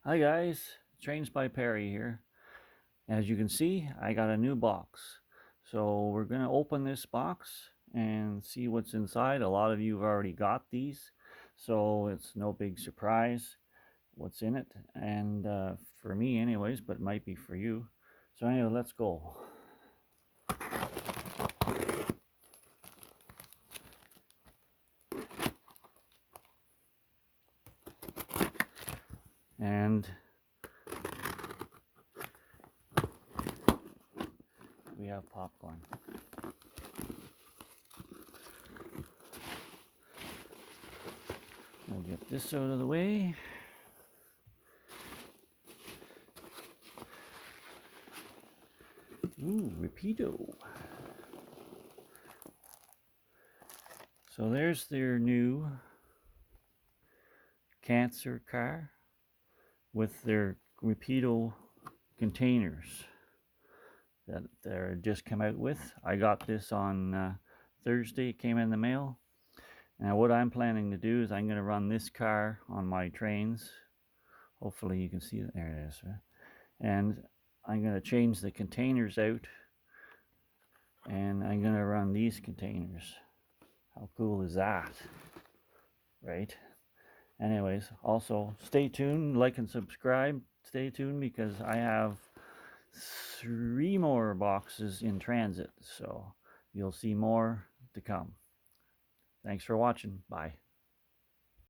Hi guys, Trains by Perry here. As you can see, I got a new box. So we're going to open this box and see what's inside. A lot of you have already got these, so it's no big surprise what's in it. And for me anyways, but it might be for you. So anyway, let's go. And we have popcorn. We'll get this out of the way. Ooh, Rapido. So there's their new cancer car with their Rapido containers that they're just come out with. I got this on Thursday. It came in the mail. Now what I'm planning to do is I'm going to run this car on my trains. Hopefully you can see it. There it is. And I'm going to change the containers out, and I'm going to run these containers. How cool is that? Right? Anyways, also stay tuned, like and subscribe. Stay tuned because I have 3 more boxes in transit, so you'll see more to come. Thanks for watching. Bye.